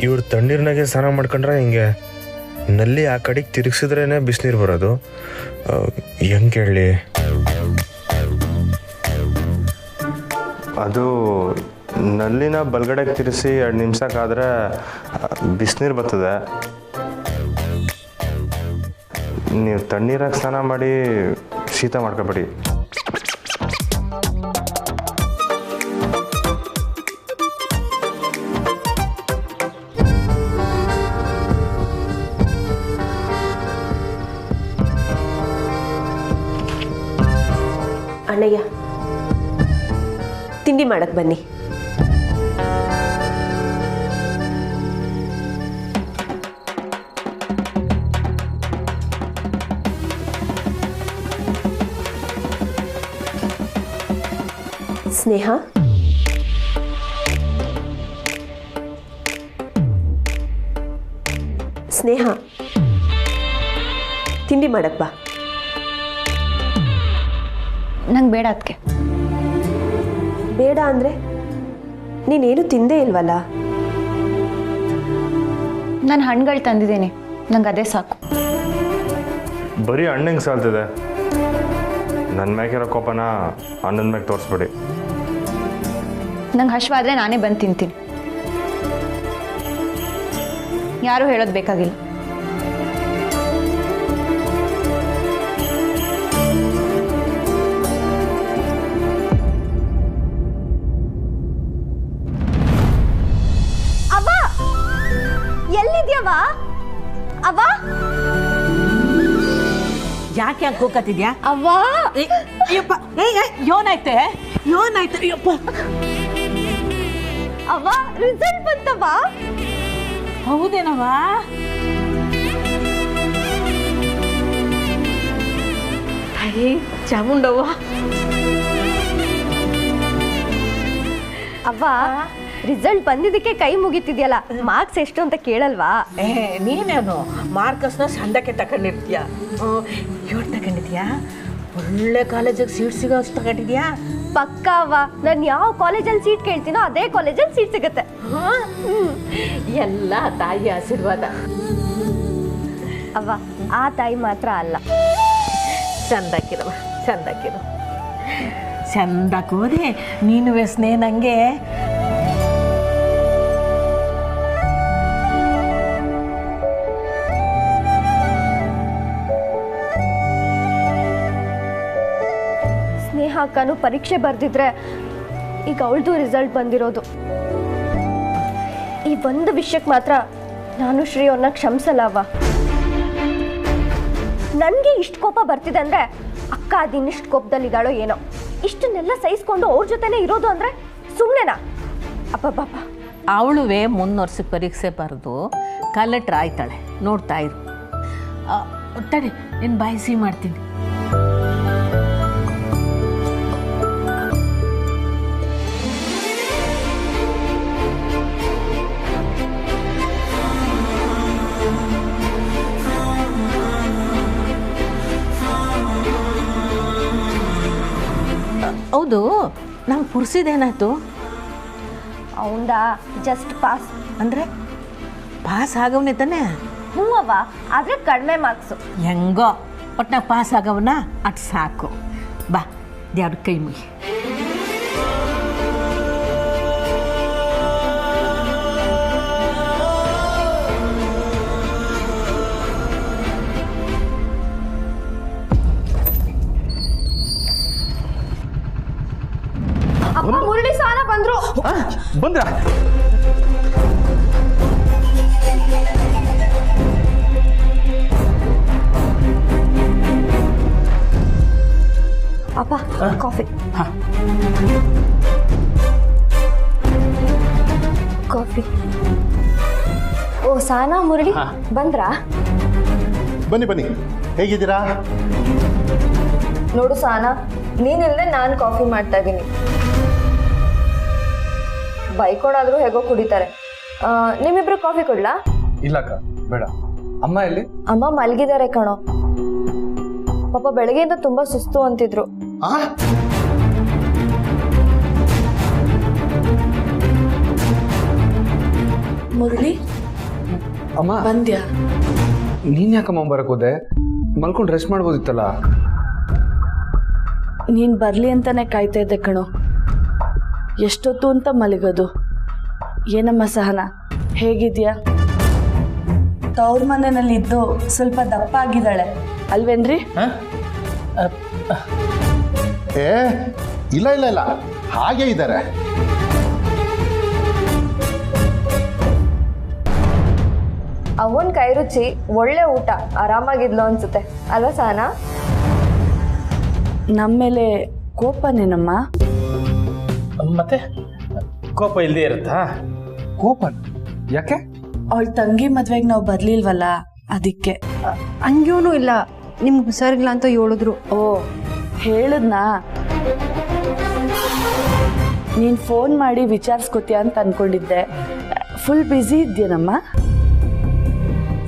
ಇವ್ರು ತಣ್ಣೀರ್ನಾಗೆ ಸ್ನಾನ ಮಾಡ್ಕೊಂಡ್ರೆ ಹಿಂಗೆ ನಲ್ಲಿ ಆ ಕಡೆಗೆ ತಿರುಗಿಸಿದ್ರೇ ಬಿಸಿನೀರು ಬರೋದು. ಹೆಂಗೆ ಹೇಳಿ? ಅದು ನಲ್ಲಿನ ಬಲ್ಗಡೆಗೆ ತಿರ್ಸಿ 2 ನಿಮಿಷಕ್ಕಾದ್ರೆ ಬಿಸಿನೀರು ಬರ್ತದೆ. ನೀವು ತಣ್ಣೀರಾಗಿ ಸ್ನಾನ ಮಾಡಿ ಶೀತ ಮಾಡ್ಕೊಬೇಡಿ. ಅಣ್ಣಯ್ಯ, ತಿಂಡಿ ಮಾಡಕ್ ಬನ್ನಿ. ಸ್ನೇಹ, ಸ್ನೇಹ, ತಿಂಡಿ ಮಾಡಕ್ ಬಾ. ನಂಗೆ ಬೇಡ ಅದಕ್ಕೆ. ಬೇಡ ಅಂದ್ರೆ ನೀನೇನು ತಿಂದೇ ಇಲ್ವಲ್ಲ? ನಾನು ಹಣ್ಣುಗಳು ತಂದಿದ್ದೀನಿ, ನಂಗೆ ಅದೇ ಸಾಕು. ಬರೀ ಹಣ್ಣಂಗೆ ಸಾಲ್ತಿದೆ. ನನ್ನ ಮ್ಯಾಗಿರೋ ಕೋಪನ ಅಣ್ಣನ ಮ್ಯಾಗೆ ತೋರಿಸ್ಬೇಡಿ. ನಂಗೆ ಹಶ್ವಾದ್ರೆ ನಾನೇ ಬಂದು ತಿಂತೀನಿ, ಯಾರೂ ಹೇಳೋದು ಬೇಕಾಗಿಲ್ಲ. ಎಲ್ಲಿದ್ಯವ ಅವ್ವ? ಯಾಕೆ ಕೂಕತ್ತಿದ್ಯಾ ಅವ್ವ? ಅಯ್ಯಪ್ಪ, ಯೋನಾಯ್ತೆ ಯೋನಾಯ್ತು. ಅಯ್ಯಪ್ಪ, ಅವ್ವ ರಿಸಲ್ಟ್ ಬಂತವ್ವ. ಹೌದೇನವ? ಅಯ್ಯ ಚಾಮುಂಡವ್ವ. ಅವ್ವ ರಿಸಲ್ಟ್ ಬಂದಿದ್ದಕ್ಕೆ ಕೈ ಮುಗಿತಿದ್ಯಲ್ಲ, ಮಾರ್ಕ್ಸ್ ಎಷ್ಟು ಅಂತ ಕೇಳಲ್ವಾ? ನೀನೇನು ಮಾರ್ಕಸ್ನ ಸಂಡಕ್ಕೆ ತಗೊಂಡಿರ್ತೀಯ? ಇವ್ರು ತಗೊಂಡಿದ್ಯಾ? ಒಳ್ಳೆ ಕಾಲೇಜಿಗೆ ಸೀಟ್ ಸಿಗೋ ಅಷ್ಟು ತಗೊಂಡಿದ್ಯಾ? ಪಕ್ಕ ಅವ್ವ, ನಾನು ಯಾವ ಕಾಲೇಜಲ್ಲಿ ಸೀಟ್ ಕೇಳ್ತೀನೋ ಅದೇ ಕಾಲೇಜಲ್ಲಿ ಸೀಟ್ ಸಿಗುತ್ತೆ. ಎಲ್ಲ ತಾಯಿ ಆಶೀರ್ವಾದ. ಅವ್ವ ಆ ತಾಯಿ ಮಾತ್ರ ಅಲ್ಲ. ಚಂದಾಕಿರವ, ಚಂದಾಕಿರು. ಚಂದಕ್ಕೋದೆ ನೀನು ವ್ಯಸನೆ ನಂಗೆ. ಸ್ನೇಹ ಅಕ್ಕನು ಪರೀಕ್ಷೆ ಬರ್ದಿದ್ರೆ ಈಗ ಅವಳದು ರಿಸಲ್ಟ್ ಬಂದಿರೋದು. ಈ ಒಂದು ವಿಷಯಕ್ಕೆ ಮಾತ್ರ ನಾನು ಶ್ರೀ ಅವ್ರನ್ನ ಕ್ಷಮಿಸಲ್ಲವ್ವ. ನನಗೆ ಇಷ್ಟು ಕೋಪ ಬರ್ತಿದೆ ಅಂದರೆ ಅಕ್ಕ ಅದಿನ್ನಿಷ್ಟು ಕೋಪದಲ್ಲಿದ್ದಾಳೋ ಏನೋ. ಇಷ್ಟನ್ನೆಲ್ಲ ಸಹಿಸ್ಕೊಂಡು ಅವ್ರ ಜೊತೆನೇ ಇರೋದು ಅಂದರೆ ಸುಮ್ಮನೆನಾ? ಅಪ್ಪಬ್ಬಪ್ಪ, ಅವಳುವೆ 3 ವರ್ಷಕ್ಕೆ ಪರೀಕ್ಷೆ ಬರೆದು ಕಲೆಕ್ಟ್ರ್ ಆಯ್ತಾಳೆ, ನೋಡ್ತಾ ಇರು. ತಡಿ, ನೀನು ಬಾಯಿಸಿ ಮಾಡ್ತೀನಿ. ಹೌದು, ನಮ್ಮ ಪುರ್ಸಿದೇನಾಯ್ತು? ಅವಂದ ಜಸ್ಟ್ ಪಾಸ್. ಅಂದರೆ ಪಾಸ್ ಆಗವನೇ ತಾನೆ? ಹ್ಞೂ ಅವ್ವ, ಆದರೆ ಕಡಿಮೆ ಮಾರ್ಕ್ಸು. ಹೆಂಗೋ ಒಟ್ನಾಗ ಪಾಸ್ ಆಗವನ ಅಟ್ ಸಾಕು. ಬಾ, ದೇವ್ರ ಕೈ ಮುಗಿ. ಅಪ್ಪ ಮುರಳಿ ಸಾಲ ಬಂದ್ರು. ಬಂದ್ರ? ಅಪ್ಪ ಕಾಫಿ. ಕಾಫಿ. ಓ ಸಾನಾ ಮುರಳಿ ಬಂದ್ರಾ? ಬನ್ನಿ ಬನ್ನಿ, ಹೇಗಿದ್ದೀರಾ? ನೋಡು ಸಾನಾ, ನೀನಿಲ್ಲದೆ ನಾನು ಕಾಫಿ ಮಾಡ್ತಾ ಇದ್ದೀನಿ. ಬೈಕೊಡಾದ್ರೂ ಹೇಗೋ ಕುಡಿತಾರೆ. ನಿಮ್ಮಿಬ್ರು ಕಾಫಿ ಕೊಡ್ಲಾ? ಇಲ್ಲಕ್ಕ, ಬೇಡ. ಅಮ್ಮ ಎಲ್ಲಿ? ಅಮ್ಮ ಮಲಗಿದ್ದಾರೆ ಕಣೋ. ಪಾಪ ಬೆಳಗ್ಗೆಯಿಂದ ತುಂಬಾ ಸುಸ್ತು ಅಂತಿದ್ರು. ಮುರಳಿ ಅಮ್ಮ ಬಂದ್ಯಾ? ನೀನ್ ಯಾಕಮ್ಮ ಬರಕ್ ಹೋದೆ? ಮಲ್ಕೊಂಡು ರೆಸ್ಟ್ ಮಾಡ್ಬೋದಿತ್ತಲ್ಲ. ನೀನ್ ಬರ್ಲಿ ಅಂತಾನೆ ಕಾಯ್ತಾ ಇದ್ದೆ ಕಣೋ. ಎಷ್ಟೊತ್ತು ಅಂತ ಮಲಗೋದು? ಏನಮ್ಮ ಸಹನ, ಹೇಗಿದ್ಯಾ? ತವ್ರ ಮನೆಯಲ್ಲಿ ಇದ್ದು ಸ್ವಲ್ಪ ದಪ್ಪ ಆಗಿದ್ದಾಳೆ ಅಲ್ವೇನ್ರಿ? ಏ ಇಲ್ಲ ಇಲ್ಲ ಇಲ್ಲ, ಹಾಗೆ ಇದ್ದಾರೆ. ಅವನ್ ಕೈ ರುಚಿ ಒಳ್ಳೆ ಊಟ, ಆರಾಮಾಗಿದ್ಲು ಅನ್ಸುತ್ತೆ ಅಲ್ವಾ ಸಹನ? ನಮ್ಮೇಲೆ ಕೋಪನೇನಮ್ಮ? ಮತ್ತೆ ಕೋಪ ಇಲ್ಲದೆ ಇರುತ್ತಾ? ಕೋಪ ಯಾಕೆ? ಅವಳ ತಂಗಿ ಮದ್ವೆಗೆ ನಾವು ಬರ್ಲಿಲ್ವಲ್ಲ ಅದಕ್ಕೆ. ಹಂಗ್ಯೂನು ಇಲ್ಲ, ನಿಮ್ಗೆ ಹುಷಾರಿಲ್ಲ ಅಂತ ಹೇಳಿದ್ರು. ಓ ಹೇಳಿದ್ನಾ? ನೀನು ಫೋನ್ ಮಾಡಿ ವಿಚಾರಿಸ್ಕೊತೀಯ ಅಂತ ಅನ್ಕೊಂಡಿದ್ದೆ. ಫುಲ್ ಬ್ಯುಸಿ ಇದ್ಯೇನಮ್ಮ?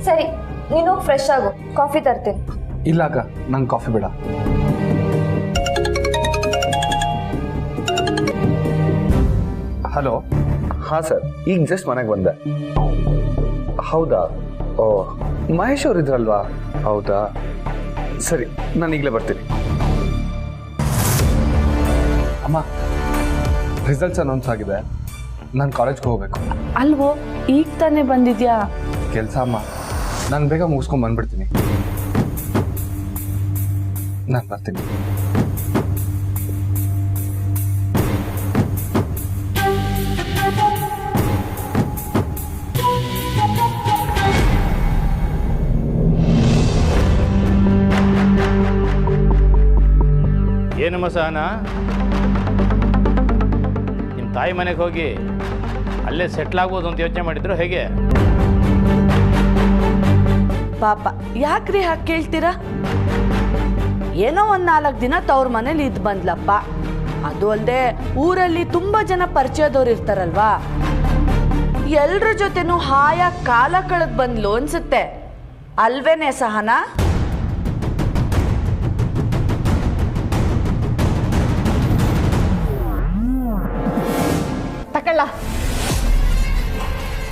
ಸರಿ, ನೀನು ಫ್ರೆಶ್ ಆಗು, ಕಾಫಿ ತರ್ತೀನಿ. ಇಲ್ಲ ಅಕ್ಕ, ನಂಗೆ ಕಾಫಿ ಬೇಡ. ಹಲೋ. ಹಾಂ ಸರ್, ಈಗ ಜಸ್ಟ್ ಮನೆಗೆ ಬಂದೆ. ಹೌದಾ? ಓ, ಮಹೇಶ್ ಅವ್ರು ಇದ್ರಲ್ವಾ? ಹೌದಾ, ಸರಿ, ನಾನು ಈಗಲೇ ಬರ್ತೀನಿ. ಅಮ್ಮ, ರಿಸಲ್ಟ್ಸ್ ಅನೌನ್ಸ್ ಆಗಿದೆ, ನಾನು ಕಾಲೇಜ್ಗೆ ಹೋಗ್ಬೇಕು. ಅಲ್ವೋ, ಈಗ ತಾನೇ ಬಂದಿದ್ಯಾ? ಕೆಲಸ ಅಮ್ಮ, ನಾನು ಬೇಗ ಮುಗಿಸ್ಕೊಂಡು ಬಂದ್ಬಿಡ್ತೀನಿ. ನಾನು ಬರ್ತೀನಿ. ಏನಮ್ಮ ಸಹನ, ನಿಮ್ಮ ತಾಯಿ ಮನೆಗೆ ಹೋಗಿ ಅಲ್ಲೇ ಸೆಟ್ಲ್ ಆಗ್ಬೋದು ಅಂತ ಯೋಚನೆ ಮಾಡಿದ್ರು ಹೇಗೆ? ಪಾಪ ಯಾಕ್ರಿ ಹಾಗೆ ಕೇಳ್ತೀರಾ? ಏನೋ ಒಂದು 4 ದಿನ ತವ್ರ ಮನೇಲಿ ಇದ್ದು ಬಂದ್ಲಪ್ಪ. ಅದು ಅಲ್ಲದೆ ಊರಲ್ಲಿ ತುಂಬಾ ಜನ ಪರಿಚಯದವ್ರು ಇರ್ತಾರಲ್ವಾ, ಎಲ್ರ ಜೊತೆನೂ ಹಾಯಾಗಿ ಕಾಲ ಕಳೆದ್ ಬಂದ್ಲು ಅನ್ಸುತ್ತೆ ಅಲ್ವೇನೆ ಸಹನ? ತಕಳ್ಳ,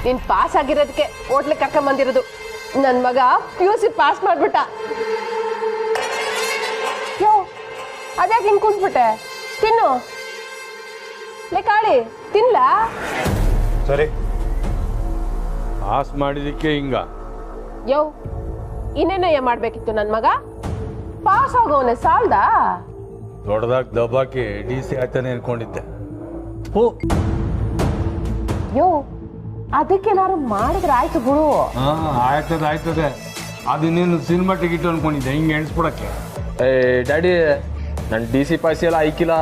ನೀನ್ ಪಾಸ್ ಆಗಿರೋದಕ್ಕೆ ಹೋಟ್ಲಿಗೆ ಕರ್ಕೊಂಬಂದಿರೋದು. ನನ್ನ ಮಗ PUC ಪಾಸ್ ಮಾಡ್ಬಿಟ್ಟ. ಯೋ, ಅದ್ಯಾಕೆ ಹಿಂಗೆ ಕುಂತ್ಬಿಟ್ಟೆ? ತಿನ್ನು ಕಾಳಿ, ತಿನ್ಲಾ? ಸರಿ, ಪಾಸ್ ಮಾಡಿದಕ್ಕೆ ಹಿಂಗ? ಯೋ, ಇನ್ನೇನಯ್ಯ ಮಾಡ್ಬೇಕಿತ್ತು ನನ್ನ ಮಗ? ಪಾಸ್ ಆಗೋವನೆ ಸಾಲ್ದಾ? ದೊಡ್ಡದಾಗಿ ದಬ್ಬಾಕಿ DC ಆಯ್ತಾನೆ ಅನ್ಕೊಂಡಿದ್ದೆ. ಓ ಯೋ, ಅದಕ್ಕೇನಾರು ಮಾಡಿದ್ರೆ ಆಯ್ತು ಬಿಡು. ಆಯ್ತದೆ. ಅದಿನ್ನೇನು ಸಿನಿಮಾ ಟಿಕೆಟ್ ಅನ್ಕೊಂಡಿದ್ದೆ ಹಿಂಗೆ ಎಣಿಸ್ಬಿಡಕ್ಕೆ? ಏ ಡ್ಯಾಡಿ, ನನ್ನ DC ಪಾಸ್ ಎಲ್ಲ ಆಯ್ಕಿಲ್ಲ,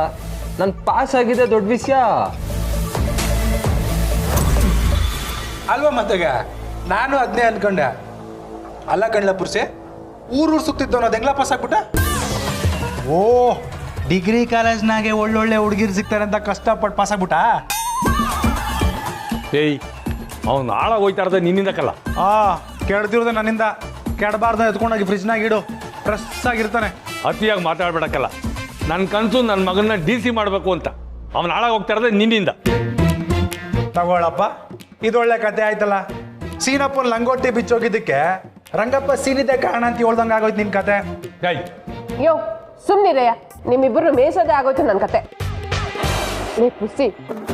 ನಾನು ಪಾಸ್ ಆಗಿದೆ ದೊಡ್ಡ ವಿಷಯ ಅಲ್ವಾ? ಮತ್ತಾಗ ನಾನು ಅದನ್ನೇ ಅನ್ಕೊಂಡೆ. ಅಲ್ಲ ಕಣ್ಲ ಪುರ್ಸೆ, ಊರು ಸುತ್ತಿದ್ದು ಅನ್ನೋದು ಹೆಂಗ್ಲ ಪಾಸ್ ಆಗ್ಬಿಟ್ಟ? ಓ, ಡಿಗ್ರಿ ಕಾಲೇಜ್ನಾಗೆ ಒಳ್ಳೊಳ್ಳೆ ಹುಡುಗಿರು ಸಿಗ್ತಾರೆ ಅಂತ ಕಷ್ಟಪಟ್ಟು ಪಾಸ್ ಆಗ್ಬಿಟ್ಟ? ಏಯ್, ಅವ್ನು ಹಾಳಾಗಿ ಹೋಯ್ತಾ ಇರ್ದೆ ನಿನ್ನಿಂದ ಕಲ್ಲ. ಕೆಡ್ದಿರೋದು ನನ್ನಿಂದ. ಕೆಡಬಾರ್ದ ಎತ್ಕೊಂಡೋಗಿ ಫ್ರಿಜ್ನಾಗ ಇಡು, ಫ್ರೆಶ್ ಆಗಿರ್ತಾನೆ. ಅತಿಯಾಗಿ ಮಾತಾಡ್ಬೇಡಕ್ಕಲ್ಲ. ನನ್ನ ಕನಸು ನನ್ನ ಮಗನ್ನ DC ಮಾಡಬೇಕು ಅಂತ. ಅವನು ಹಾಳಾಗಿ ಹೋಗ್ತಾ ಇರೋದೇ ನಿನ್ನಿಂದ. ತಗೊಳಪ್ಪ, ಇದೊಳ್ಳೆ ಕತೆ ಆಯ್ತಲ್ಲ. ಸೀನಪ್ಪನ ಲಂಗೋಟಿ ಬಿಚ್ಚೋಗಿದ್ದಕ್ಕೆ ರಂಗಪ್ಪ ಸೀನಿದೆ ಕಾರಣ ಅಂತ ಹೇಳ್ದಂಗೆ ಆಗೋಯ್ತು ನಿನ್ ಕತೆ. ಯೋ, ಸುಮ್ಮನಿರಯ್ಯ, ನಿಮ್ಮಿಬ್ಬರು ಮೇಸೋದೇ ಆಗೋಯ್ತು ನನ್ನ ಕತೆ. ನೀ ಪುಸ್ಸಿ,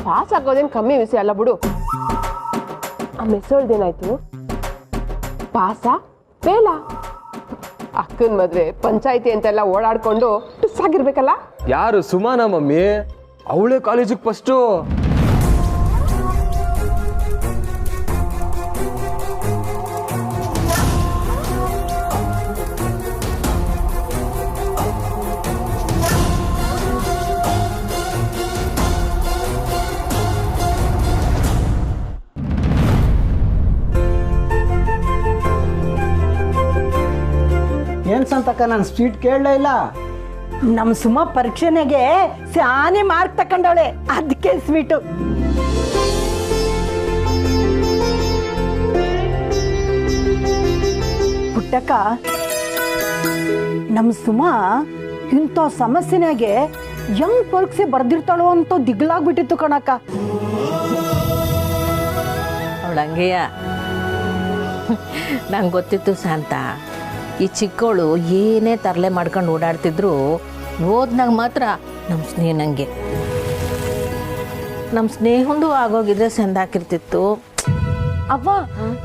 ಪಾಸ್ ಆಗೋದೇನು ಕಮ್ಮಿ ವಿಷಯ ಅಲ್ಲ ಬಿಡು. ಆ ಮೆಸೋಳ್ದೇನಾಯ್ತು? ಪಾಸಾ ಫೇಲಾ? ಅಕ್ಕನ ಮದ್ವೆ ಪಂಚಾಯಿತಿ ಅಂತೆಲ್ಲ ಓಡಾಡ್ಕೊಂಡು ಟುಸ್ಸಾಗಿರ್ಬೇಕಲ್ಲ. ಯಾರು? ಸುಮಾನ ಮಮ್ಮಿ, ಅವಳೇ ಕಾಲೇಜಿಗೆ ಫಸ್ಟು. ಏನು ಸಂತಕ, ನಾನು ಸ್ವೀಟ್ ಕೇಳಲೇ ಇಲ್ಲ. ನಮ್ಮ ಸುಮ ಪರೀಕ್ಷೆನಾಗೆ ಸ್ಯಾನೆ ಮಾರ್ಕ್ ತಕೊಂಡವಳೆ, ಅದಕ್ಕೆ ಸ್ವೀಟು. ಪುಟ್ಟಕ್ಕ, ನಮ್ಮ ಸುಮ ಇಂಥ ಸಮಸ್ಯೆನಾಗೆ ಹೆಂಗ್ ಪರೀಕ್ಷೆ ಬರ್ದಿರ್ತಾಳೋ ಅಂತ ದಿಗ್ಲಾಗ್ಬಿಟ್ಟಿತ್ತು ಕಣಕ್ಕ. ಅವಳು ಹಂಗೆಯ ನಂಗೆ ಗೊತ್ತಿತ್ತು ಶಾಂತ, ಈ ಚಿಕ್ಕವಳು ಏನೇ ತರಲೆ ಮಾಡ್ಕೊಂಡು ಓಡಾಡ್ತಿದ್ರು ಓದ್ನಾಗ ಮಾತ್ರ ನಮ್ಮ ಸ್ನೇಹ ನಂಗೆ ನಮ್ಮ ಸ್ನೇಹಂದು ಆಗೋಗಿದ್ರೆ ಚಂದ ಹಾಕಿರ್ತಿತ್ತು. ಅವ್ವ,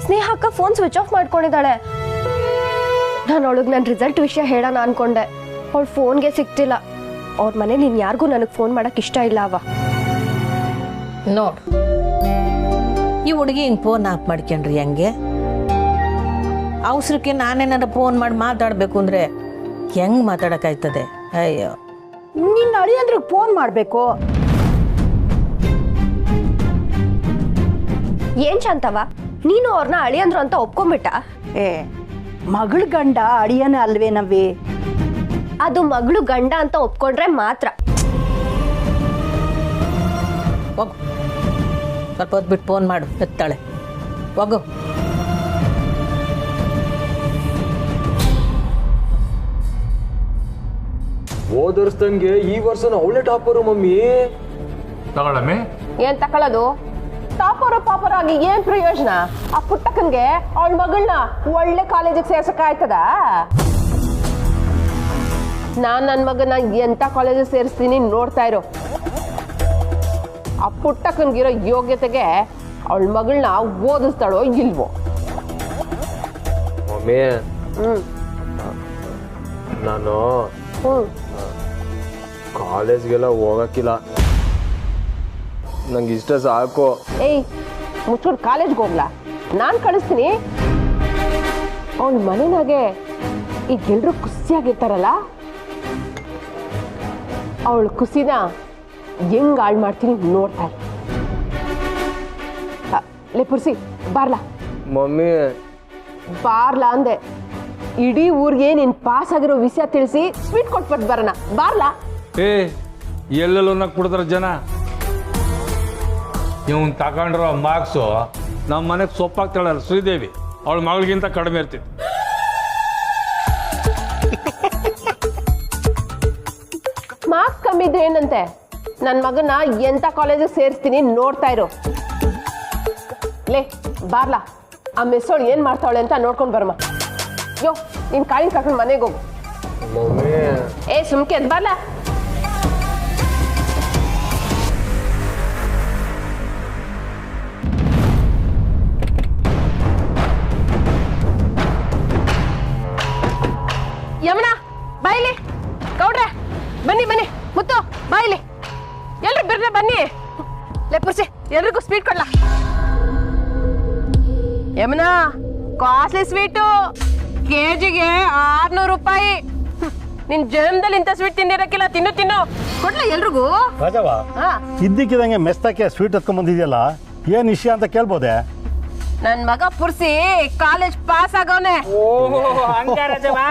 ಸ್ನೇಹ ಅಕ್ಕ ಫೋನ್ ಸ್ವಿಚ್ ಆಫ್ ಮಾಡ್ಕೊಂಡಿದ್ದಾಳೆ. ನಾನು ಅವಳಿಗೆ ನನ್ನ ರಿಸಲ್ಟ್ ವಿಷಯ ಹೇಳೋಣ ಅನ್ಕೊಂಡೆ, ಅವಳು ಫೋನ್ಗೆ ಸಿಗ್ತಿಲ್ಲ. ಅವ್ರ ಮನೇಲಿ ಇನ್ಯಾರಿಗೂ ನನಗೆ ಫೋನ್ ಮಾಡಕ್ಕೆ ಇಷ್ಟ ಇಲ್ಲ ಅವ್ವ. ನೋಡು, ಈ ಹುಡುಗಿ ಹಿಂಗೆ ಫೋನ್ ಆಫ್ ಮಾಡ್ಕೊಂಡ್ರಿ ಹೆಂಗೆ? ಅವಸರಕ್ಕೆ ನಾನೇನಾರ ಫೋನ್ ಮಾಡಿ ಮಾತಾಡಬೇಕು ಅಂದರೆ ಹೆಂಗೆ ಮಾತಾಡೋಕ್ಕಾಯ್ತದೆ? ಅಯ್ಯೋ, ನಿನ್ನ ಅಳಿಯಂದ್ರಿಗೆ ಫೋನ್ ಮಾಡಬೇಕು. ಏನ್ ಶಾಂತವ, ನೀನು ಅವ್ರನ್ನ ಅಳಿಯಂದ್ರು ಅಂತ ಒಪ್ಕೊಂಡ್ಬಿಟ್ಟ? ಮಗಳ ಗಂಡ ಅಳಿಯನ ಅಲ್ವೇನವಿ? ಅದು ಮಗಳು ಗಂಡ ಅಂತ ಒಪ್ಕೊಂಡ್ರೆ ಮಾತ್ರ. ಹೋಗು, ಸ್ವಲ್ಪ ಹೊತ್ತು ಬಿಟ್ಟು ಫೋನ್ ಮಾಡು, ಎತ್ತಾಳೆ. ಹೋಗು. ಹೋದ ವರ್ಷದಂಗೆ ಈ ವರ್ಷನ ಅವಳೆ ಟಾಪರು ಮಮ್ಮಿ. ತಗೊಳಮ್ಮೆ. ಏನ್ ತಕೊಳ್ಳೋದು? ಟಾಪರ ಪಾಪರ ಆಗಿ ಏನ್ ಪ್ರಯೋಜನ? ಆ ಪುಟ್ಟಕ್ಕನ್ಗೆ ಅವಳ ಮಗಳನ್ನ ಒಳ್ಳೆ ಕಾಲೇಜಿಗೆ ಸೇರ್ಸಕ್ ಆಯ್ತದ? ನಾನ್ ನನ್ನ ಮಗನ ಎಂತ ಕಾಲೇಜಿಗೆ ಸೇರಿಸ್ತೀನಿ ನೋಡ್ತಾ ಇರೋ. ಆ ಪುಟ್ಟಕ್ಕನ್ಗಿರೋ ಯೋಗ್ಯತೆಗೆ ಅವಳ ಮಗಳನ್ನ ಓದಿಸ್ತಾಳೋ ಇಲ್ವೋ? ಮಮ್ಮಿ, ನಾನು ಕಾಲೇಜ್ಗೆಲ್ಲ ಹೋಗಕ್ಕಿಲ್ಲ, ನಂಗೆ ಇಷ್ಟ ಸಾಕು. ಏಯ್, ಮುಚ್ಕೊಂಡು ಕಾಲೇಜ್ಗೆ ಹೋಗ್ಲಾ? ನಾನು ಕಳಿಸ್ತೀನಿ. ಅವಳ ಮನೆನಾಗೆ ಈಗ ಎಲ್ರು ಖುಷಿಯಾಗಿರ್ತಾರಲ್ಲ, ಅವಳ ಖುಷಿನ ಹೆಂಗ್ ಹಾಳು ಮಾಡ್ತೀನಿ ನೋಡ್ತಾರೆ. ಲೇ ಪುರ್ಸಿ, ಬಾರ್ಲಾ. ಮಮ್ಮಿ, ಬಾರ್ಲಾ ಅಂದೆ. ಇಡೀ ಊರಿಗೆ ನೀನ್ ಪಾಸ್ ಆಗಿರೋ ವಿಷಯ ತಿಳಿಸಿ ಸ್ವೀಟ್ ಕೊಟ್ಬಿಟ್ಟು ಬರೋಣ. ಬಾರ್ಲಾ. ಏ, ಎಲ್ಲೆಲ್ಲ ಕೊಡ್ತಾರ ಜನ. ಇವನ್ ತಗೊಂಡ್ರೋ ಮಾರ್ಕ್ಸು ನಮ್ಮ ಮನೆಗೆ ಸೊಪ್ಪಾಗ್ತಾಳಲ್ಲ ಶ್ರೀದೇವಿ, ಅವಳ ಮಗಳಿಗಿಂತ ಕಡಿಮೆ ಇರ್ತಿತ್ತು. ಮಾರ್ಕ್ಸ್ ಕಮ್ಮಿ ಇದ್ರೆ ಏನಂತೆ? ನನ್ನ ಮಗನ ಎಂತ ಕಾಲೇಜಿಗೆ ಸೇರಿಸ್ತೀನಿ ನೋಡ್ತಾ ಇರೋ. ಲೇ ಬಾರ್ಲಾ, ಆ ಮೆಸ್ಸೋಳು ಏನ್ ಮಾಡ್ತಾವಳೆ ಅಂತ ನೋಡ್ಕೊಂಡು ಬರಮ್ಮ. ಯೋ, ನೀನ್ ಕಾಳಿನ ಕರ್ಕೊಂಡು ಮನೆಗೆ ಹೋಗು. ಏ ಸುಮ್ಕೆ ಅದ್ ಬಾರ್ಲಾ. ಯಮುನಾ ಬಾಯಿಲಿ. ಗೌಡ್ರೆ ಬನ್ನಿ ಬನ್ನಿ. ಮುತ್ತು ಬಾಯಿಲಿ. ಎಲ್ರು ಬಿರ್ರೆ ಬನ್ನಿ. ಲೇ ಪುರ್ಸಿ, ಎಲ್ರಿಗೂ ಸ್ವೀಟ್ ಕೊಡ್ಲಾ? ಯಮುನಾ, ಕಾಸ್ಟ್ಲಿ ಸ್ವೀಟು, ಕೆಜಿಗೆ 600 ರೂಪಾಯಿ. ನಿನ್ ಜನ್ಮದಲ್ಲಿ ಇಂಥ ಸ್ವೀಟ್ ತಿಂದಿರಕ್ಕಿಲ್ಲ. ತಿನ್ನು ತಿನ್ನು. ಕೊಡ್ಲಾ ಎಲ್ರಿಗೂ? ರಾಜವ್ವ, ಇದ್ದಕ್ಕಿದಂಗೆ ಮೆಸ್ತಕ್ಕೆ ಸ್ವೀಟ್ ಎತ್ಕೊಂಡ್ ಬಂದಿದ್ಯಲ್ಲ, ಏನ್ ವಿಷಯ ಅಂತ ಕೇಳ್ಬೋದೆ? ನನ್ ಮಗ ಪುರ್ಸಿ ಕಾಲೇಜ್ ಪಾಸ್ ಆಗವನೆ. ಓಹೋ, ಹಂಗ ರಾಜವ್ವ,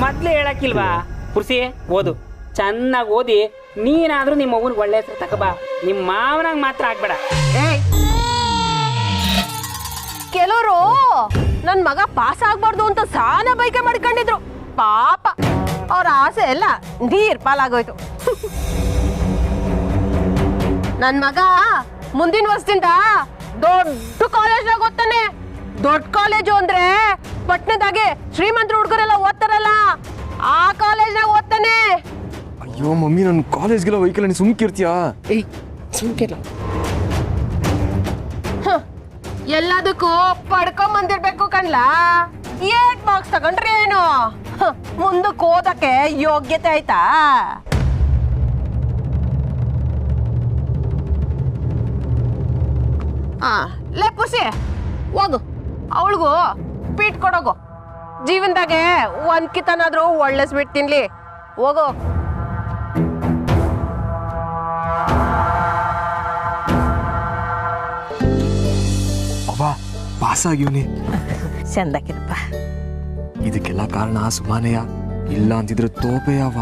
ಮೊದ್ಲು ಹೇಳಕ್ಕಿಲ್ವಾ? ಪುರ್ಸಿ ಓದು, ಚೆನ್ನಾಗಿ ಓದಿ ನೀನಾದ್ರೂ ನಿಮ್ಮ ಮಗುನ್ ಒಳ್ಳೆ ಹೆಸರು ತಕಬಾ. ನಿಮ್ಮ ಮಾವನಾಗ ಮಾತ್ರ ಆಗ್ಬೇಡ. ಕೆಲವರು ನನ್ ಮಗ ಪಾಸ್ ಆಗ್ಬಾರ್ದು ಅಂತ ಸಾನ ಬೈಕೆ ಮಾಡ್ಕೊಂಡಿದ್ರು. ಪಾಪ ಅವ್ರ ಆಸೆ ಎಲ್ಲ ನೀರ್ ಪಾಲಾಗೋಯ್ತು. ನನ್ ಮಗ ಮುಂದಿನ ವರ್ಷದಿಂದ ದೊಡ್ಡ ಕಾಲೇಜ್ನಾಗ ಓದ್ತಾನೆ. ದೊಡ್ಡ ಕಾಲೇಜು ಅಂದ್ರೆ ಪಟ್ನದಾಗೆ ಶ್ರೀಮಂತರು ಹುಡುಗರೆಲ್ಲ ಓದ್ತಾರಲ್ಲ, ಆ ಕಾಲೇಜ್ನಾಗ ಓದ್ತಾನೆ. ಅಯ್ಯೋ ಮಮ್ಮಿ, ನನ್ನ ಕಾಲೇಜ್ಗೆಲ್ಲ ವೈಕಲ್ ನೀನು ಸುಮ್ಕಿರ್ತೀಯಾ? ಸುಮ್ಕಿಲ್ಲ. ಎಲ್ಲದಕ್ಕೂ ಪಡ್ಕೊಂಡ್ ಬಂದಿರ್ಬೇಕು ಕಣ್ಲಾ. 8 ಮಾರ್ಕ್ಸ್ ತಗೊಂಡ್ರೆ ಏನು, ಮುಂದಕ್ಕೆ ಓದಕ್ಕೆ ಯೋಗ್ಯತೆ ಆಯ್ತಾ? ಲೇ ಪುಸಿ, ಹೋಗು, ಅವಳಿಗೂ ಸ್ವೀಟ್ ಕೊಡೋಗು. ಜೀವನದಾಗೆ ಒಂದ್ ಕಿತನಾದ್ರೂ ಒಳ್ಳೆ ಸ್ವೀಟ್ ತಿನ್ಲಿ. ಹೋಗು. ಅವ್ವ, ಪಾಸ್ ಆಗಿವ್ನಿ. ಚಂದಾಕಿರಪ್ಪ. ಇದಕ್ಕೆಲ್ಲ ಕಾರಣ ಸುಮಾನೆಯ, ಇಲ್ಲ ಅಂತಿದ್ರೆ ತೋಪೆಯವ.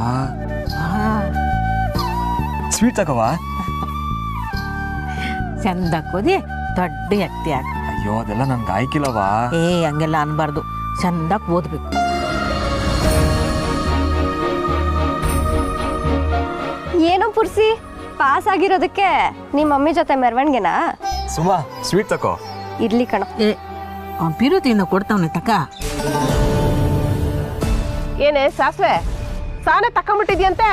ಸ್ವೀಟ್ ತಗವ. ಚಂದ ಓದಿ ದೊಡ್ಡ ವ್ಯಕ್ತಿ ಆಗ. ಅಯ್ಯೋ, ಅದೆಲ್ಲ ನನ್ಗೆ ಆಯ್ಕಿಲ್ಲವಾ. ಹಂಗೆಲ್ಲ ಅನ್ಬಾರ್ದು, ಚಂದಾಗಿ ಓದ್ಬೇಕು. ಏನೋ ಪುರ್ಸಿ, ಪಾಸ್ ಆಗಿರೋದಕ್ಕೆ ನಿಮ್ಮ ಮಮ್ಮಿ ಜೊತೆ ಮೆರವಣಿಗೆನಾ? ಸುಮಾ, ಸ್ವೀಟ್ ತಕೋ. ಇರ್ಲಿ ಕಣ. ಪಿರುತಿಯಿಂದ ಕೊಡ್ತಾವನೆ ತಕ್ಕ. ಏನೇ ಸಾಸ್ವೆ ಸಾನೆ ತಕೊಂಬಿಟ್ಟಿದ್ಯಂತೆ?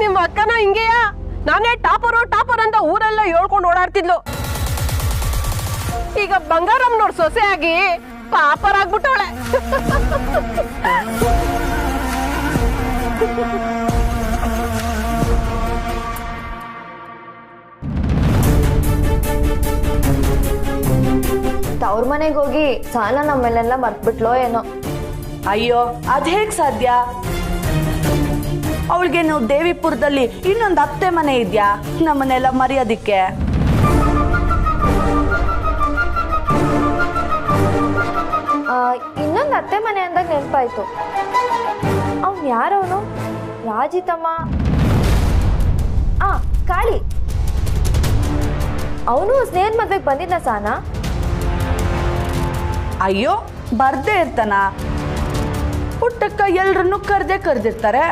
ನಿಮ್ಮ ಅಕ್ಕನ ಹಿಂಗೆಯಾ? ನಾನೇ ಟಾಪರ್ ಅಂತ ಊರೆಲ್ಲ ಹೇಳ್ಕೊಂಡು ಓಡಾಡ್ತಿದ್ಲು. ಈಗ ಬಂಗಾರಮ್ಮನವ್ರ ಸೊಸೆ ಆಗಿ ಪಾಪರ್ ಆಗ್ಬಿಟ್ಟವಳೆ. ತವ್ರ ಮನೆಗೆ ಹೋಗಿ ಸಾಲ ನಮ್ಮೇಲೆಲ್ಲ ಮರ್ತ್ಬಿಟ್ಲೋ ಏನೋ. ಅಯ್ಯೋ ಅದ್ ಹೇಗ್ ಸಾಧ್ಯ? ಅವಳಿಗೆ ನಾವು ದೇವಿಪುರದಲ್ಲಿ ಇನ್ನೊಂದು ಅತ್ತೆ ಮನೆ ಇದ್ಯಾ ನಮ್ಮನ್ನೆಲ್ಲ ಮರೆಯೋದಿಕ್ಕೆ? ಇನ್ನೊಂದು ಅತ್ತೆ ಮನೆ ಅಂದಾಗ ನೆನಪಾಯ್ತು. ಅವ್ನು ಯಾರವನು? ರಾಜಿತಮ್ಮ. ಕಾಳಿ. ಅವನು ಸ್ನೇಹದ ಮದ್ವೆಗೆ ಬಂದಿದ್ದ ಸಾನ? ಅಯ್ಯೋ ಬರ್ದೇ ಇರ್ತಾನ. ಪುಟ್ಟಕ್ಕ ಎಲ್ರನ್ನು ಕರ್ದಿರ್ತಾರೆ.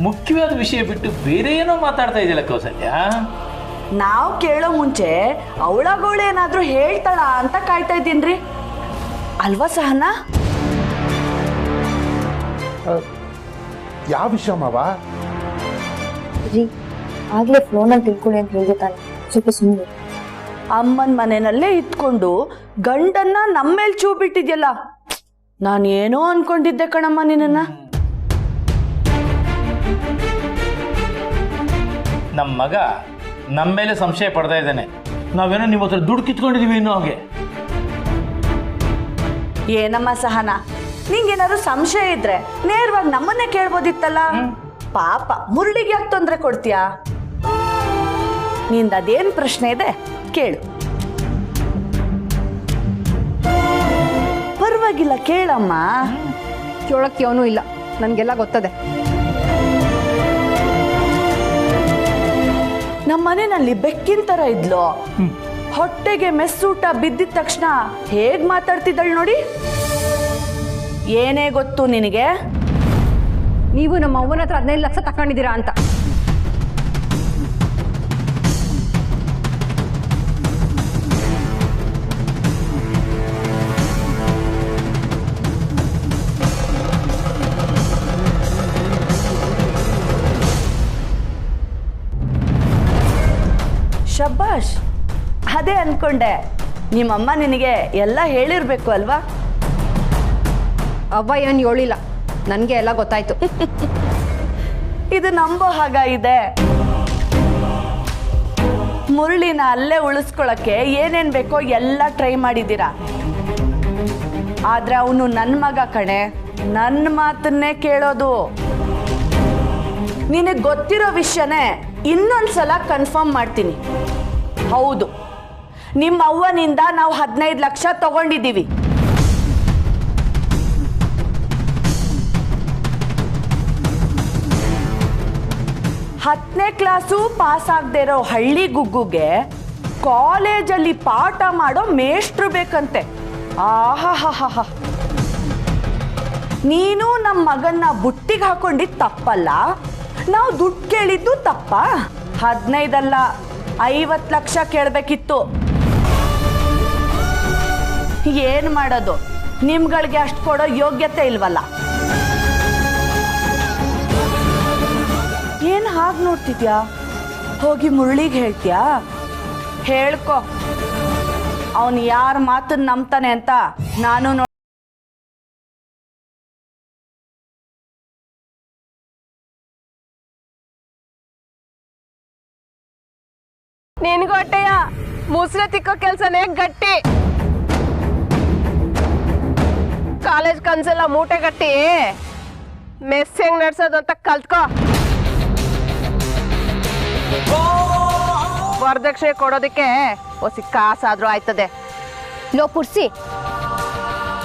ಮುಖ್ಯವಾದ ವಿಷಯ ಬಿಟ್ಟು ಬೇರೆ ಏನೋ ಮಾತಾಡ್ತಾ ಇದೆಯಲ್ಲ ಕೌಸಲ್ಯ. ನಾವು ಕೇಳೋ ಮುಂಚೆ ಅವಳಗಳೇನಾದ್ರೂ ಹೇಳ್ತಾಳ ಅಂತ ಕಾಯ್ತಾ ಇದ್ದೀನ್ರಿ, ಅಲ್ವಾ ಸಹನಾ? ಯಾವ ವಿಷಯ ಮಾವ? ರೀ ಆಗ್ಲೇ ಫೋನಲ್ಲಿ ತಿಳ್ಕೊಳ್ಳಿ ಅಂತ ಹೇಳಿದೆ ತಾನೆ, ಸ್ವಲ್ಪ ಸುಮ್ಮನೆ. ಅಮ್ಮನ ಮನೆಯಲ್ಲೇ ಇಟ್ಕೊಂಡು ಗಂಡನ್ನ ನಮ್ಮೇಲ್ ಚೂ ಬಿಟ್ಟಿದ್ಯಲ್ಲ. ನಾನೇನೋ ಅನ್ಕೊಂಡಿದ್ದೆ ಕಣಮ್ಮ ನಿನ್ನ. ನಮ್ಮ ಮಗ ನಮ್ಮ ಮೇಲೆ ಸಂಶಯ ಪಡ್ತಾ ಇದ್ದಾನೆ. ನಾವೇನೋ ನಿಮ್ಮ ಹತ್ರ ದುಡ್ಡು ಕಿತ್ಕೊಂಡಿದೀವಿ ಇನ್ನೂ ಹಾಗೆ. ಏನಮ್ಮ ಸಹನಾ, ನಿಂಗೇನಾದ್ರು ಸಂಶಯ ಇದ್ರೆ ನೇರವಾಗಿ ನಮ್ಮನ್ನೇ ಕೇಳ್ಬೋದಿತ್ತಲ್ಲ. ಪಾಪ ಮುರಳಿಗೆ ಯಾಕೆ ತೊಂದರೆ ಕೊಡ್ತೀಯಾ? ನಿಂದ ಅದೇನ್ ಪ್ರಶ್ನೆ ಇದೆ ಕೇಳು. ಪರವಾಗಿಲ್ಲ ಕೇಳಮ್ಮ. ಕೇಳಕ್ಕೆ ಅವನು ಇಲ್ಲ, ನನಗೆಲ್ಲ ಗೊತ್ತದೆ. ನಮ್ಮ ಮನೆಯಲ್ಲಿ ಬೆಕ್ಕಿನ ತರ ಇದ್ಲು. ಹೊಟ್ಟೆಗೆ ಮೆಸ್ಸೂಟ ಬಿದ್ದಿದ ತಕ್ಷಣ ಹೇಗ್ ಮಾತಾಡ್ತಿದ್ದಳು ನೋಡಿ. ಏನೇ ಗೊತ್ತು ನಿನಗೆ? ನೀವು ನಮ್ಮ ಅವ್ವನ ಹತ್ರ 15 ಲಕ್ಷ ತಕೊಂಡಿದ್ದೀರಾ ಅಂತ. ಶಬ್ಬಾಷ್, ಅದೇ ಅನ್ಕೊಂಡೆ. ನಿಮ್ಮಮ್ಮ ನಿನಗೆ ಎಲ್ಲ ಹೇಳಿರ್ಬೇಕು ಅಲ್ವಾ? ಅವ್ವ ಏನು ಹೇಳಿಲ್ಲ, ನನಗೆ ಎಲ್ಲ ಗೊತ್ತಾಯ್ತು. ಇದು ನಂಬೋ ಹಾಗ ಇದೆ. ಮುರಳಿನ ಅಲ್ಲೇ ಉಳಿಸ್ಕೊಳಕ್ಕೆ ಏನೇನ್ ಬೇಕೋ ಎಲ್ಲ ಟ್ರೈ ಮಾಡಿದ್ದೀರಾ. ಆದ್ರೆ ಅವನು ನನ್ನ ಮಗ ಕಣೆ, ನನ್ನ ಮಾತನ್ನೇ ಕೇಳೋದು. ನಿನಗೆ ಗೊತ್ತಿರೋ ವಿಷಯನೇ ಇನ್ನೊಂದ್ಸಲ ಕನ್ಫರ್ಮ್ ಮಾಡ್ತೀನಿ. ಹೌದು, ನಿಮ್ಮ ಅವ್ವನಿಂದ ನಾವು 15 ಲಕ್ಷ ತಗೊಂಡಿದ್ದೀವಿ. ಹತ್ತನೇ ಕ್ಲಾಸು ಪಾಸ್ ಆಗದೆ ಇರೋ ಹಳ್ಳಿ ಗುಗ್ಗುಗೆ ಕಾಲೇಜಲ್ಲಿ ಪಾಠ ಮಾಡೋ ಮೇಷ್ಟ್ರು ಬೇಕಂತೆ. ಆಹಾಹಾಹಾ, ನೀನು ನಮ್ಮ ಮಗನ್ನ ಬುಟ್ಟಿಗೆ ಹಾಕೊಂಡಿದ್ದು ತಪ್ಪಲ್ಲ, ನಾವು ದುಡ್ಡು ಕೇಳಿದ್ದು ತಪ್ಪ. 15 ಅಲ್ಲ 50 ಲಕ್ಷ ಕೇಳಬೇಕಿತ್ತು. ಏನ್ ಮಾಡೋದು, ನಿಮ್ಗಳಿಗೆ ಅಷ್ಟು ಕೊಡೋ ಯೋಗ್ಯತೆ ಇಲ್ವಲ್ಲ. ಏನ್ ಹಾಗೆ ನೋಡ್ತಿದ್ಯಾ? ಹೋಗಿ ಮುರಳಿಗೆ ಹೇಳ್ತೀಯಾ? ಹೇಳ್ಕೊ, ಅವನು ಯಾರ ಮಾತನ್ನ ನಂಬ್ತಾನೆ ಅಂತ ನಾನು ನಿನ್ಗೊಟ್ಟೆಯ ಮುಸ್ರೆ ತಿಕ್ಕೋ ಕೆಲ್ಸನೇ ಗಟ್ಟಿ. ಕಾಲೇಜ್ ಕನ್ಸೆಲ್ಲ ಮೂಟೆ ಗಟ್ಟಿ ಮೆಸ್ ಹೆಂಗ್ ನಡ್ಸೋದು ಅಂತ ಕಲ್ತ್ಕೋ. ವರದಕ್ಷಿಣೆ ಕೊಡೋದಕ್ಕೆ ಹೊಸಿ ಕಾಸಾದ್ರೂ ಆಯ್ತದೆ. ಲೋ ಪುರ್ಸಿ,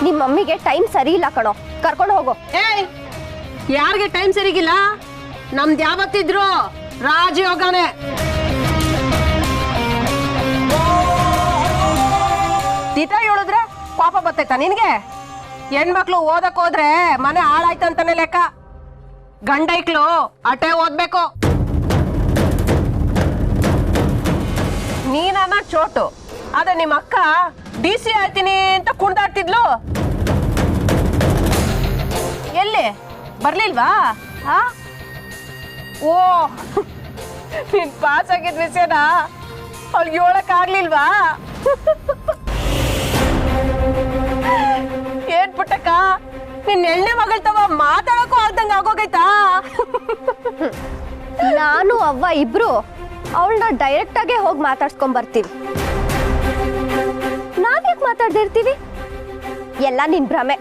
ನಿಮ್ಮ ಮಮ್ಮಿಗೆ ಟೈಮ್ ಸರಿ ಇಲ್ಲ ಕಣೋ, ಕರ್ಕೊಂಡು ಹೋಗೋ. ಏಯ್, ಯಾರಿಗೆ ಟೈಮ್ ಸರಿಗಿಲ್ಲ? ನಮ್ದು ಯಾವತ್ತಿದ್ರು ರಾಜಯೋಗನೇ. ದಿಟ ಹೇಳಿದ್ರೆ ಪಾಪ ಬರ್ತೈತ ನಿನ್ಗೆ? ಹೆಣ್ಮಕ್ಳು ಓದಕ್ ಹೋದ್ರೆ ಮನೆ ಹಾಳಾಯ್ತಂತಾನೆ ಲೆಕ್ಕ. ಗಂಡೈಕ್ಳು ಅಟೆ ಓದ್ಬೇಕು. ನೀನನ್ನ ಚೋಟು, ಆದ್ರೆ ನಿಮ್ಮ ಅಕ್ಕ DC ಆಯ್ತೀನಿ ಅಂತ ಕುಣ್ದಾಡ್ತಿದ್ಲು. ಎಲ್ಲಿ ಬರ್ಲಿಲ್ವಾ? ಓ, ನೀನ್ ಪಾಸ್ ಆಗಿದ್ ವಿಷಯನ ಅವ್ಳಿಗೆ ಹೇಳಕ್ ಆಗ್ಲಿಲ್ವಾ? ಏನ್ ಪುಟ್ಟಕ್ಕ, ನಿನ್ ಎಣ್ಣೆ ಮಗಳ್ತವ ಮಾತಾಡಕ್ಕೂ ಆಗ್ದಂಗ ಆಗೋಗೈತಾ? ನಾನು ಅವ್ವ ಇಬ್ರು ಅವಳನ್ನ ಡೈರೆಕ್ಟ್ ಆಗೇ ಹೋಗಿ ಮಾತಾಡ್ಸ್ಕೊಂಡ್ ಬರ್ತೀವಿ. ನಾವ್ಯಾಕೆ ಮಾತಾಡ್ದಿರ್ತೀವಿ? ಎಲ್ಲ ನಿನ್ ಭ್ರಮೆ.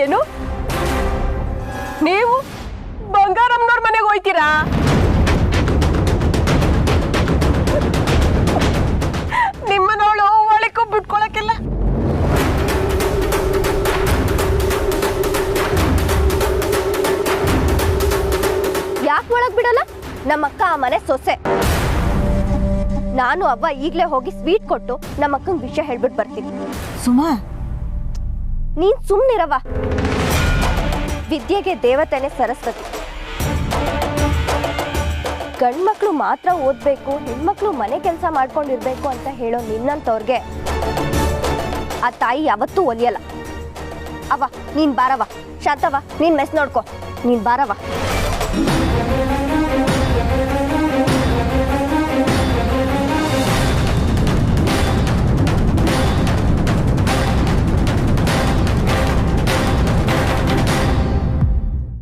ಏನು, ನೀವು ಬಂಗಾರಮ್ಮನವ್ರ ಮನೆಗೆ ಹೋಯ್ತೀರಾ? ನಿಮ್ಮನವಳು ಒಳಕ್ಕೂ ಬಿಟ್ಕೊಳಕ್ಕಿಲ್ಲ. ಯಾಕೆ ಒಳಗ್ ಬಿಡಲ್ಲ? ನಮ್ಮಕ್ಕ ಆ ಮನೆ ಸೊಸೆ. ನಾನು ಅವ್ವ ಈಗ್ಲೇ ಹೋಗಿ ಸ್ವೀಟ್ ಕೊಟ್ಟು ನಮ್ಮಕ್ಕಂಗ್ ವಿಷಯ ಹೇಳ್ಬಿಟ್ಟು ಬರ್ತೀನಿ. ಸುಮಾ, ನೀನ್ ಸುಮ್ನಿರವ. ವಿದ್ಯೆಗೆ ದೇವತೆನೆ ಸರಸ್ವತಿ. ಗಂಡ್ಮಕ್ಳು ಮಾತ್ರ ಓದ್ಬೇಕು, ಹೆಣ್ಮಕ್ಳು ಮನೆ ಕೆಲಸ ಮಾಡ್ಕೊಂಡಿರ್ಬೇಕು ಅಂತ ಹೇಳೋ ನಿನ್ನಂತವ್ರಿಗೆ ಆ ತಾಯಿ ಯಾವತ್ತೂ ಒಲಿಯಲ್ಲ. ಅವ್ವ ನೀನ್ ಬಾರವ. ಶಾಂತವ, ನೀನ್ ಮೆಸ್ ನೋಡ್ಕೊ. ನೀನ್ ಬಾರವ.